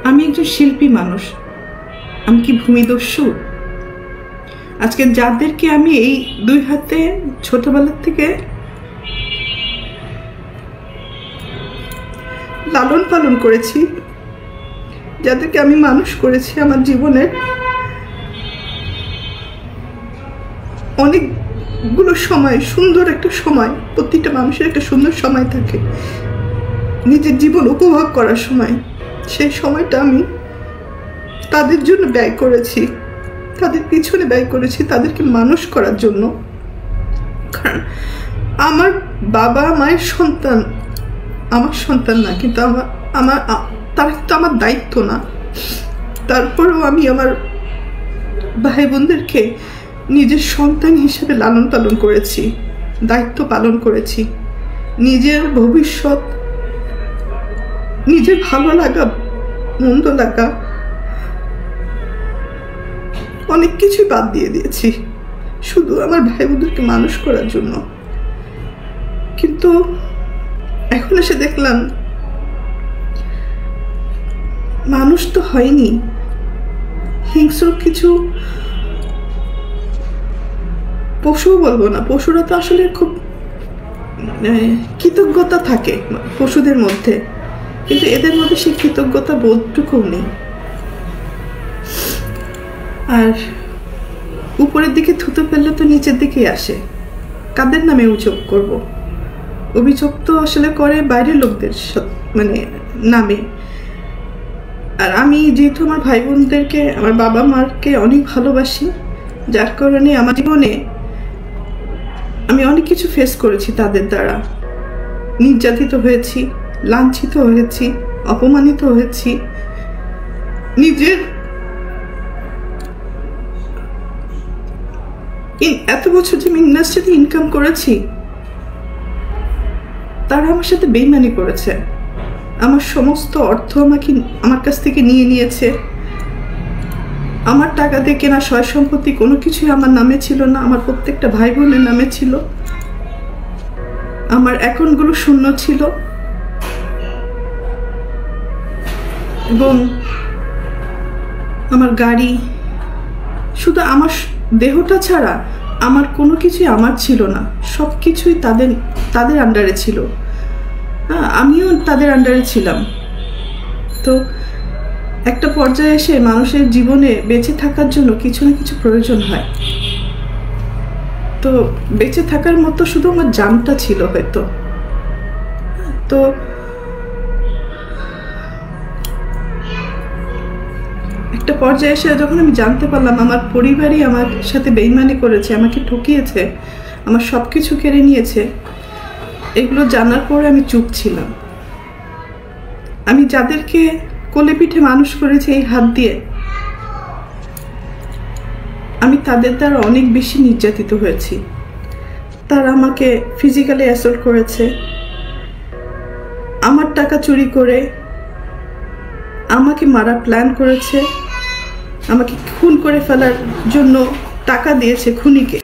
আমি একজন শিল্পী মানুষ, আমি কি ভূমিদস্যু? আজকে যাদেরকে আমি এই দুই হাতে ছোটবেলা থেকে লালন পালন করেছি, যাদেরকে আমি মানুষ করেছি, আমার জীবনের অনেকগুলো সময়, সুন্দর একটা সময়, প্রতিটা মানুষের একটা সুন্দর সময় থাকে নিজের জীবন উপভোগ করার সময়। সেই সময়টা আমি তাদের জন্য ব্যয় করেছি, তাদের পিছনে ব্যয় করেছি, তাদেরকে মানুষ করার জন্য। কারণ আমার বাবা মায়ের সন্তান আমার সন্তান না, কিন্তু তারা কিন্তু আমার দায়িত্ব না। তারপরেও আমি আমার ভাই বোনদেরকে নিজের সন্তান হিসেবে লালন পালন করেছি, দায়িত্ব পালন করেছি। নিজের ভবিষ্যৎ, নিজের ভালো লাগা মন্দ লাগা অনেক কিছুই বাদ দিয়ে দিয়েছি শুধু আমার ভাই বোনদেরকে মানুষ করার জন্য। কিন্তু এখন এসে দেখলাম মানুষ তো হয়নি, হিংস্র কিছু পশুও বলবো না, পশুরা তো আসলে খুব কৃতজ্ঞতা থাকে পশুদের মধ্যে, কিন্তু এদের মধ্যে সেই কৃতজ্ঞতা বোধটুকু নেই। আর উপরের দিকে থুতু ফেললে তো নিচের দিকেই আসে। কাদের নামে অভিযোগ করব? অভিযোগ তো আসলে করে বাইরের লোকদের নামে। আর আমি যেহেতু আমার ভাই বোনদেরকে, আমার বাবা মাকে অনেক ভালোবাসি, যার কারণে আমার জীবনে আমি অনেক কিছু ফেস করেছি তাদের দ্বারা। নির্যাতিত হয়েছি, লাঞ্ছিত হয়েছি, অপমানিত হয়েছি। নিজের এত বছর যে আমি ইন্ডাস্ট্রিতে ইনকাম করেছি, তারা আমার সাথে বেইমানি করেছে। আমার সমস্ত অর্থ আমার কাছ থেকে নিয়ে নিয়েছে। আমার টাকা দিয়ে কেনা সয় সম্পত্তি কোনো কিছুই আমার নামে ছিল না, আমার প্রত্যেকটা ভাই বোনের নামে ছিল। আমার অ্যাকাউন্টগুলো শূন্য ছিল এবং আমার গাড়ি, শুধু আমার দেহটা ছাড়া আমার কোনো কিছুই আমার ছিল না। সব কিছুই তাদের আন্ডারে ছিল। হ্যাঁ, আমিও তাদের আন্ডারে ছিলাম। তো একটা পর্যায়ে এসে মানুষের জীবনে বেঁচে থাকার জন্য কিছু না কিছু প্রয়োজন হয়। তো বেঁচে থাকার মতো শুধু আমার জানটা ছিল হয়তো। তো একটা পর্যায়ে এসে যখন আমি জানতে পারলাম আমার পরিবারই আমার সাথে বেইমানি করেছে, আমাকে ঠকিয়েছে, আমার সব কিছু কেড়ে নিয়েছে, এগুলো জানার পরে আমি চুপ ছিলাম। আমি যাদেরকে কোলে পিঠে মানুষ করেছি এই হাত দিয়ে, আমি তাদের দ্বারা অনেক বেশি নির্যাতিত হয়েছি। তারা আমাকে ফিজিক্যালি অ্যাসল্ট করেছে, আমার টাকা চুরি করে আমাকে মারার প্ল্যান করেছে, আমাকে খুন করে ফেলার জন্য টাকা দিয়েছে খুনিকে।